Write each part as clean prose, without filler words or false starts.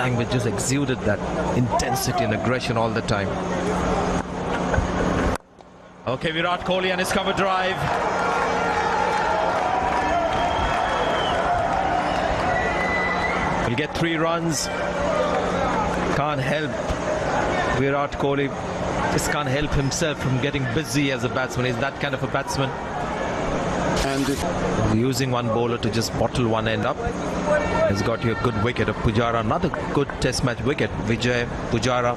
batting which just exuded that intensity and aggression all the time. Okay, Virat Kohli and his cover drive. He'll get 3 runs. Can't help Virat Kohli. Just can't help himself from getting busy as a batsman. He's that kind of a batsman. And using one bowler to just bottle one end up. He's got you a good wicket of Pujara. Another good test match wicket. Vijay Pujara.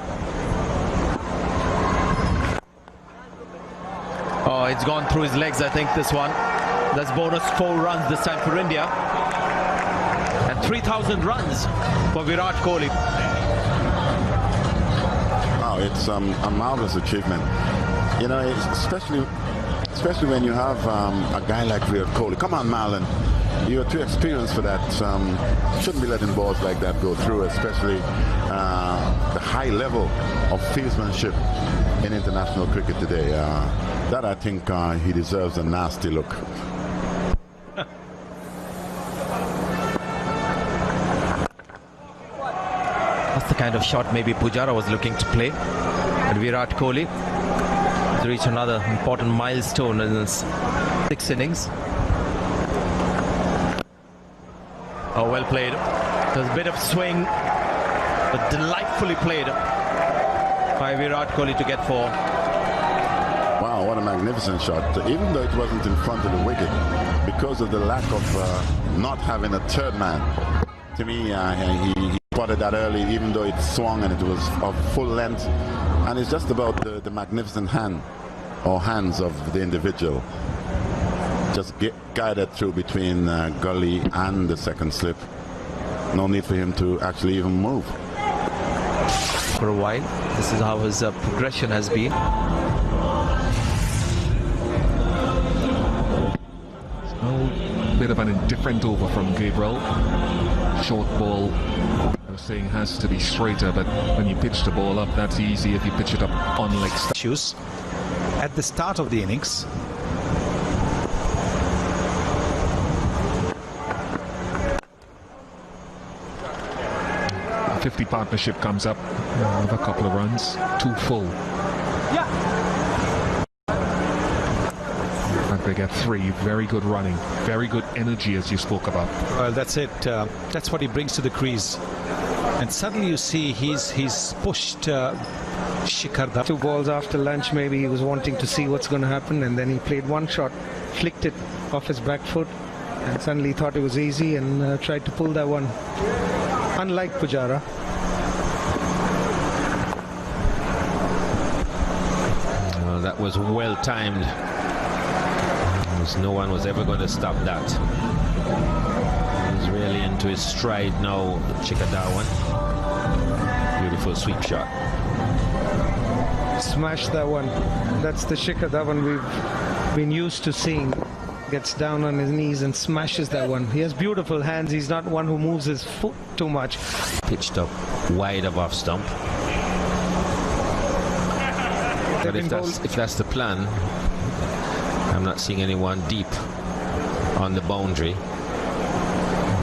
Oh, it's gone through his legs, I think, this one. That's bonus 4 runs this time for India. And 3,000 runs for Virat Kohli. Wow, it's a marvelous achievement. You know, especially when you have a guy like Virat Kohli. Come on, Marlon. You're too experienced for that. Shouldn't be letting balls like that go through, especially the high level of fieldsmanship in international cricket today. That I think he deserves a nasty look. That's the kind of shot maybe Pujara was looking to play. And Virat Kohli has reached another important milestone in his 6 innings. Oh, well played. There's a bit of swing, but delightfully played by Virat Kohli to get 4. Wow, what a magnificent shot. Even though it wasn't in front of the wicket, because of the lack of not having a third man. To me, he spotted that early, even though it swung and it was of full length. And it's just about the magnificent hand or hands of the individual. Just guided through between gully and the second slip. No need for him to actually even move. For a while, this is how his progression has been. A bit of an indifferent over from Gabriel. Short ball, I was saying, has to be straighter, but when you pitch the ball up, that's easy if you pitch it up on leg issues at the start of the innings. The 50 partnership comes up with a couple of runs, 2 full. They get 3. Very good running, very good energy, as you spoke about. Well, that's it. That's what he brings to the crease. And suddenly you see he's pushed Shikhar. 2 balls after lunch, maybe he was wanting to see what's going to happen, and then he played one shot, flicked it off his back foot, and suddenly thought it was easy and tried to pull that one. Unlike Pujara. Well, that was well timed. No one was ever going to stop that. He's really into his stride now, Shikhar Dhawan. Beautiful sweep shot. Smash that one. That's the Shikhar Dhawan we've been used to seeing. Gets down on his knees and smashes that one. He has beautiful hands. He's not one who moves his foot too much. Pitched up wide of off stump. But if that's the plan, I'm not seeing anyone deep on the boundary,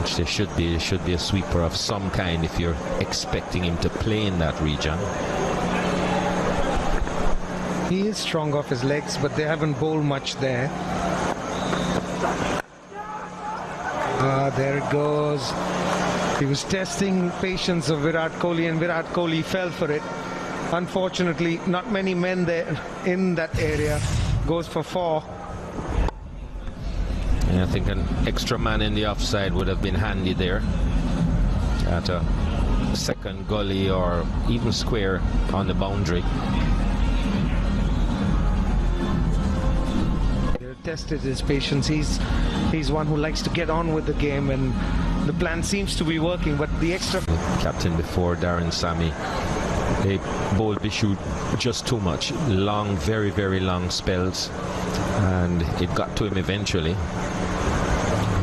which there should be. There should be a sweeper of some kind if you're expecting him to play in that region. He is strong off his legs, but they haven't bowled much there. There it goes. He was testing patience of Virat Kohli, and Virat Kohli fell for it. Unfortunately, not many men there in that area. Goes for 4. Yeah, I think an extra man in the offside would have been handy there. At a second gully or even square on the boundary. Tested his patience. He's one who likes to get on with the game, and the plan seems to be working, but the extra... Captain before, Darren Sammy, they bowled Bishu just too much. Long, very, very long spells, and it got to him eventually.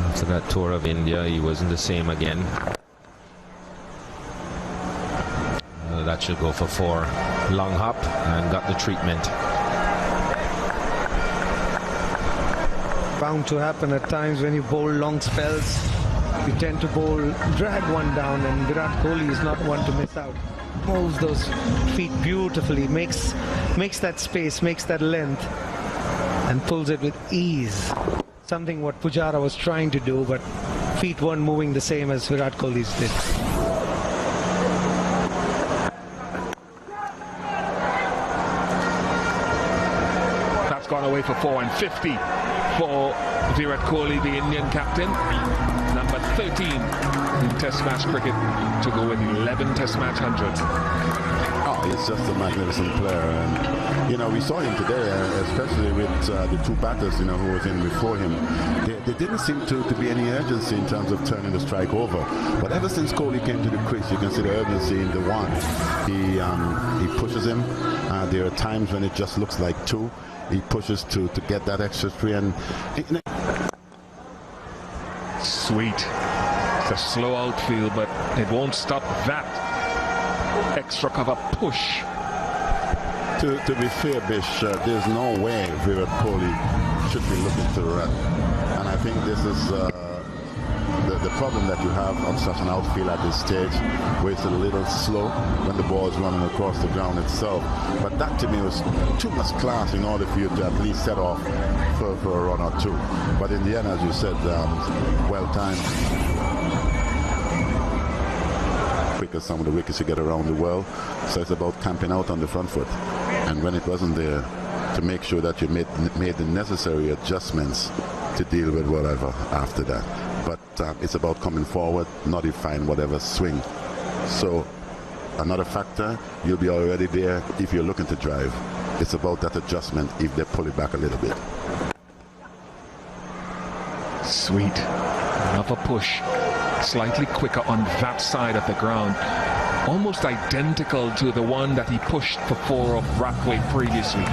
After that tour of India, he wasn't the same again. That should go for 4. Long hop, and got the treatment. Bound to happen at times when you bowl long spells. You tend to bowl, drag one down, and Virat Kohli is not one to miss out. Moves those feet beautifully, makes that space, makes that length, and pulls it with ease. Something what Pujara was trying to do, but feet weren't moving the same as Virat Kohli's did. That's gone away for 4 and 50 for Virat Kohli, the Indian captain. Number 13 in Test match cricket to go with 11 Test match hundreds. Oh, he's just a magnificent player, and you know, we saw him today, especially with the two batters, you know, who was in before him. There didn't seem to be any urgency in terms of turning the strike over. But ever since Kohli came to the crease, you can see the urgency in the one. He pushes him. There are times when it just looks like two. He pushes to get that extra three, and Sweet. It's a slow outfield, but it won't stop that extra cover push. To be fair, Bish, there's no way Virat Kohli should be looking to run. And I think this is the problem that you have on such an outfield at this stage, where it's a little slow when the ball is running across the ground itself. But that to me was too much class in order for you to at least set off for a run or two. But in the end, as you said, well timed. Quicker some of the wickets you get around the world. So it's about camping out on the front foot. And when it wasn't there, to make sure that you made the necessary adjustments to deal with whatever after that. But it's about coming forward, notifying whatever swing. So another factor, you'll be already there if you're looking to drive. It's about that adjustment if they pull it back a little bit. Sweet. Another push. Slightly quicker on that side of the ground. Almost identical to the one that he pushed for 4 off Brathwaite previously.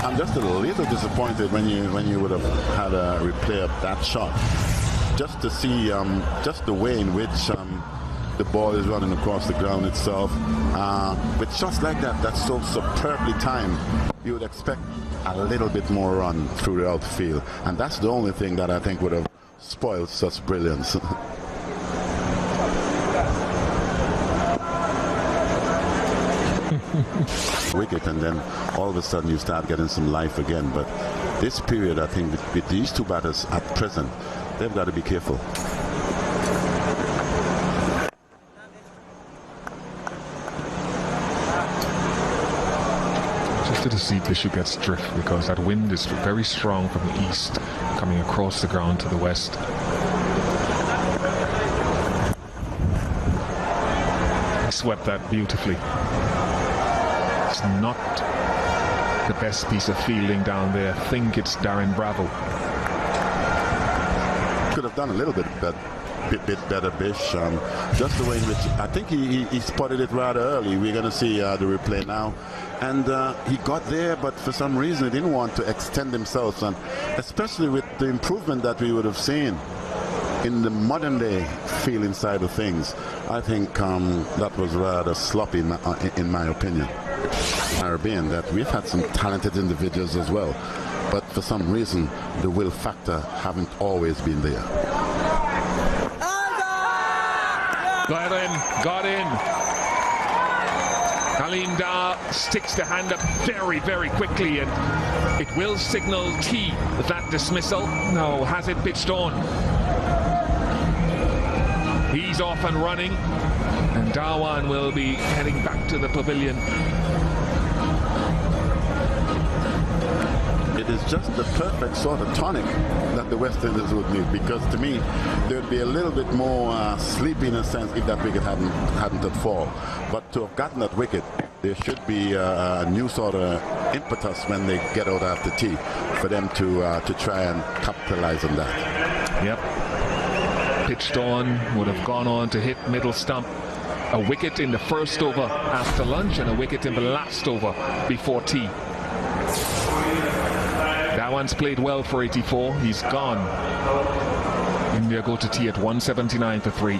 I'm just a little disappointed when you would have had a replay of that shot. Just to see just the way in which the ball is running across the ground itself. With shots like that, that's so superbly timed, you would expect a little bit more run through the outfield. And that's the only thing that I think would have spoiled such brilliance. Wicket, and then all of a sudden you start getting some life again. But this period, I think, with these two batters at present, they've got to be careful. Just to see Bishop gets drift, because that wind is very strong from the east coming across the ground to the west. He swept that beautifully. It's not the best piece of fielding down there. I think it's Darren Bravo. Could have done a little bit better, Bish. Just the way in which I think he spotted it rather early. We're going to see the replay now. And he got there, but for some reason he didn't want to extend himself. And especially with the improvement that we would have seen in the modern day fielding side of things, I think that was rather sloppy in my opinion. Caribbean, that we've had some talented individuals as well, but for some reason the will factor haven't always been there. Got in. Halim Dar sticks the hand up very, very quickly, and it will signal T that dismissal. No, has it pitched on? He's off and running, and Dhawan will be heading back to the pavilion. It is just the perfect sort of tonic that the West Indies would need, because to me there would be a little bit more sleepy in a sense if that wicket hadn't had fall. But to have gotten that wicket, there should be a new sort of impetus when they get out after tea for them to try and capitalize on that. Yep. Pitched on, would have gone on to hit middle stump. A wicket in the first over after lunch and a wicket in the last over before tea. That one's played well for 84. He's gone. India go to tea at 179 for 3.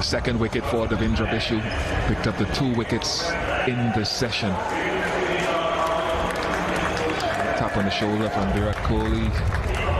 Second wicket for Davindra Bishu. Picked up the 2 wickets in this session. Tap on the shoulder from Virat Kohli.